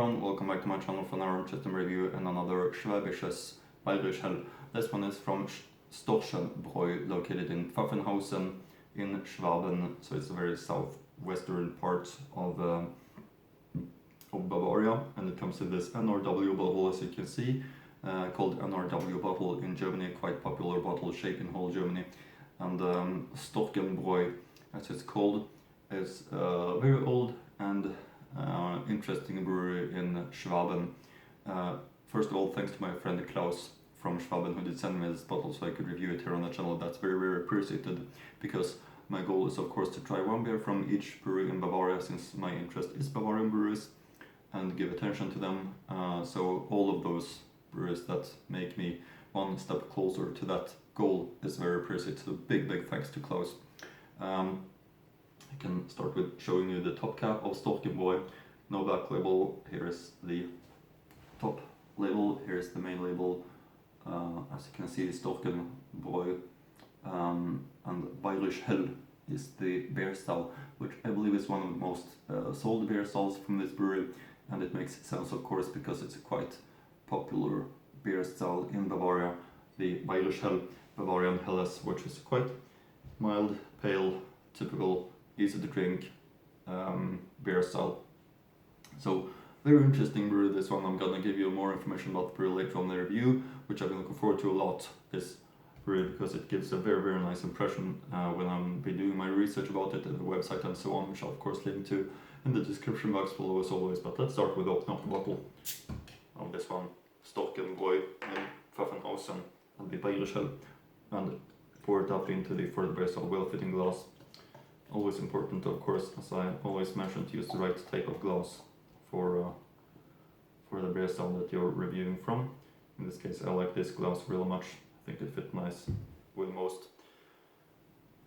everyone, welcome back to my channel for another interesting review and another Schwäbisches Bayrisch hell. This one is from Storchenbräu, located in Pfaffenhausen in Schwaben, so it's a very southwestern part of Bavaria, and it comes in this NRW bottle, as you can see, called NRW bottle in Germany, quite popular bottle, shape in whole Germany. And Storchenbräu, as it's called, is very old and interesting brewery in Schwaben. First of all, thanks to my friend Klaus from Schwaben, who did send me this bottle so I could review it here on the channel. That's very appreciated, because my goal is of course to try one beer from each brewery in Bavaria, since my interest is Bavarian breweries, and give attention to them. So all of those breweries that make me one step closer to that goal is very appreciated. So big thanks to Klaus. I can start with showing you the top cap of Storchenbräu. No back label. Here is the top label. Here is the main label. As you can see, Storchenbräu and Bayrisch Hell is the beer style, which I believe is one of the most sold beer styles from this brewery, and it makes sense of course because it's a quite popular beer style in Bavaria. The Bayrisch Hell, Bavarian Helles, which is quite mild, pale, typical, easy to drink beer style. So very interesting brew, this one. I'm gonna give you more information about the brew later on in the review, which I've been looking forward to a lot, this brew, because it gives a very nice impression when I'm be doing my research about it, and the website and so on, which I'll of course link to in the description box below as always. But let's start with opening up the bottle of this one, Storchenbräu in Pfaffenhausen, and the Bayrisch Hell, and pour it up into the further beer style well-fitting glass. Always important, of course, as I always mention, to use the right type of glass for the beer style that you're reviewing from. In this case, I like this glass really much. I think it fits nice with most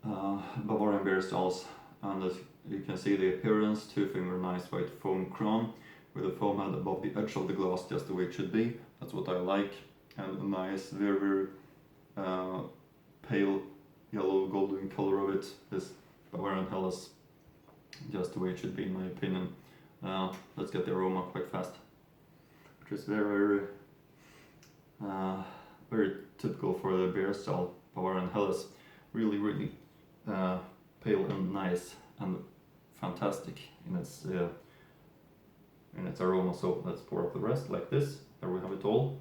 Bavarian beer styles. And as you can see, the appearance, two-finger nice white foam crown with a foam head above the edge of the glass, just the way it should be. That's what I like. And a nice, very pale yellow golden color of it. This Bavarian Helles, just the way it should be in my opinion. Let's get the aroma quite fast, which is very typical for the beer style Bavarian Helles. Really pale and nice and fantastic in its aroma. So let's pour up the rest like this. There we have it all.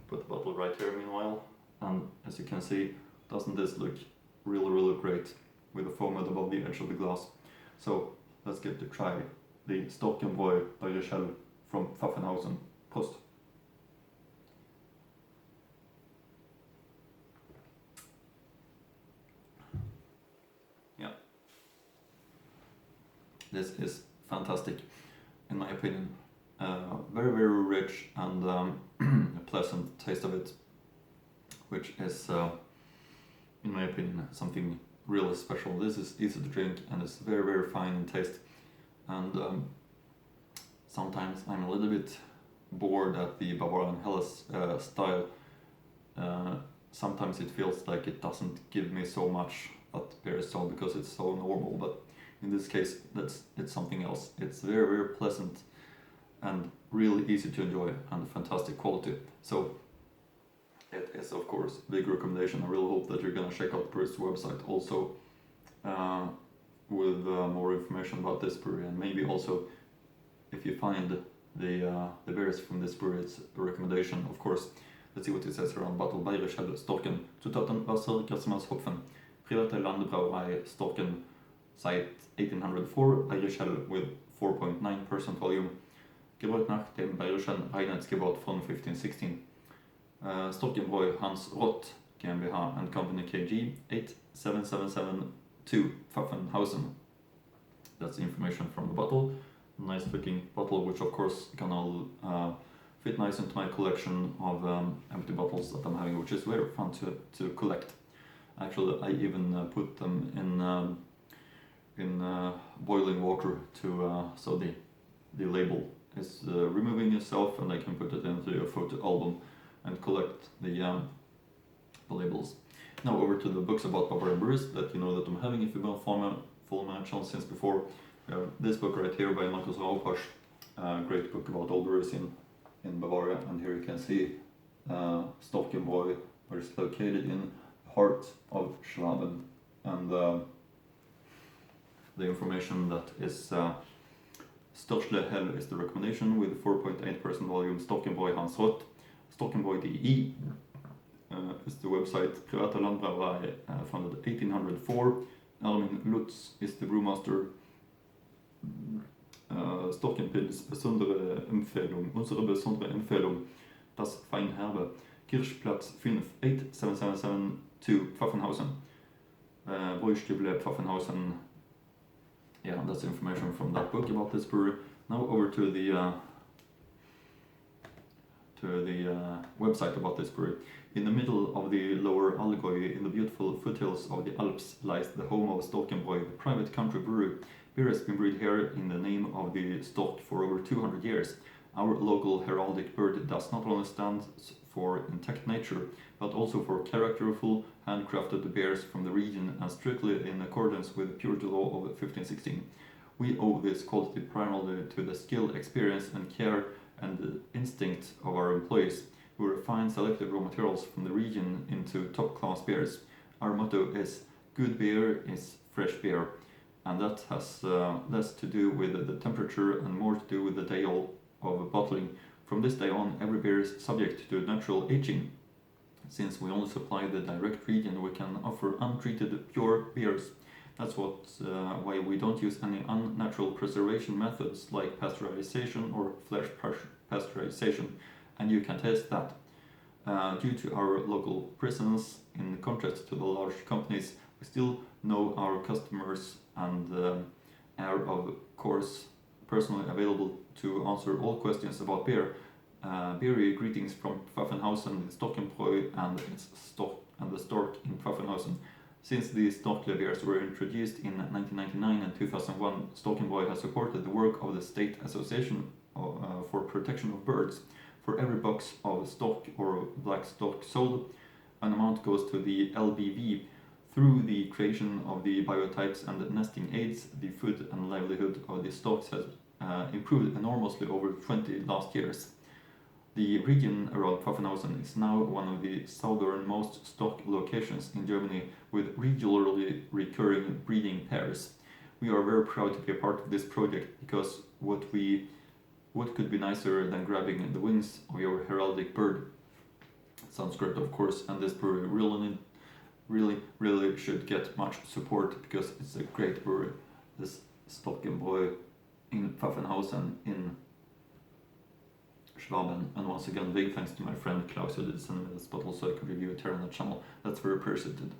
Put the bottle right here meanwhile, and as you can see, doesn't this look really great with the foam head above the edge of the glass. So let's get to try the Storchenbräu Bayrisch Hell from Pfaffenhausen. Prost! Yeah, this is fantastic in my opinion. Very rich and a pleasant taste of it, which is in my opinion something really special. This is easy to drink and it's very fine in taste. And sometimes I'm a little bit bored at the Bavarian Helles style. Sometimes it feels like it doesn't give me so much at beer style because it's so normal, but in this case it's something else. It's very pleasant and really easy to enjoy and fantastic quality. So it is of course a big recommendation. I really hope that you're gonna check out the brewery's website also with more information about this brewery, and maybe also if you find the beers from this brewery, it's a recommendation of course. Let's see what it says around bottle. Bayrisch Hell Storken, Zutaten Wasser, Gerstenmalz, Hopfen, private Landebrauerei Storken, seit 1804, Bayrisch Hell with 4.9% volume, gebaut nach dem Bayerischen Reinheitsgebot von 1516. Storchenbräu Hans Rott GmbH and Company KG 87772 Pfaffenhausen. That's the information from the bottle. Nice looking bottle, which of course gonna fit nice into my collection of empty bottles that I'm having, which is very fun to collect. Actually, I even put them in boiling water to so the label is removing itself, and I can put it into a photo album and collect the labels. Now over to the books about Bavarian breweries that you know that I'm having. If you've been following my channel since before, we have this book right here by Markus Raupasch, a great book about old breweries in Bavaria, and here you can see Storchenbräu, where it's located in the heart of Schwaben, and the information that is Störchle Hell is the recommendation with 4.8% volume. Storchenbräu Hans Rott, Storchenbräu.de is the website. Privata Landbrauerei, founded 1804. Ermin Lutz is the brewmaster. Storchenpils besondere Empfehlung, unsere besondere Empfehlung, das Feinherbe, Kirchplatz 5, 87772 Pfaffenhausen, Bräustüble Pfaffenhausen. Yeah, that's information from that book about this brewery. Now over to the website about this brewery. In the middle of the lower Allgäu, in the beautiful foothills of the Alps, lies the home of Storchenbräu, the private country brewery. Beer has been brewed here in the name of the stork for over 200 years. Our local heraldic bird does not only stand for intact nature, but also for characterful, handcrafted beers from the region and strictly in accordance with the purity law of 1516. We owe this quality primarily to the skill, experience and care and the instinct of our employees, who refine selected raw materials from the region into top-class beers. Our motto is "Good beer is fresh beer," and that has less to do with the temperature and more to do with the day of bottling. From this day on, every beer is subject to natural aging. Since we only supply the direct region, we can offer untreated pure beers. That's why we don't use any unnatural preservation methods like pasteurization or flash pasteurization, and you can taste that. Due to our local presence, in contrast to the large companies, we still know our customers and are of course personally available to answer all questions about beer. Beery greetings from Pfaffenhausen, Storchenbräu and the Stork in Pfaffenhausen. Since the Storchle beers were introduced in 1999 and 2001, Storchenbräu has supported the work of the State Association for Protection of Birds. For every box of stork or black stork sold, an amount goes to the LBV. Through the creation of the biotypes and the nesting aids, the food and livelihood of the storks has improved enormously over 20 last years. The region around Pfaffenhausen is now one of the southernmost stork locations in Germany, with regularly recurring breeding pairs. We are very proud to be a part of this project, because what could be nicer than grabbing the wings of your heraldic bird? Sounds great, of course, and this brewery really should get much support, because it's a great brewery. This Storchenbräu in Pfaffenhausen in Schwaben. And once again, big thanks to my friend Klaus who did send me this, but also I could review it here on the channel. That's very appreciated.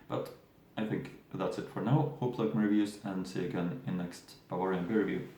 But I think that's it for now. Hope you like my reviews, and see you again in next Bavarian beer review.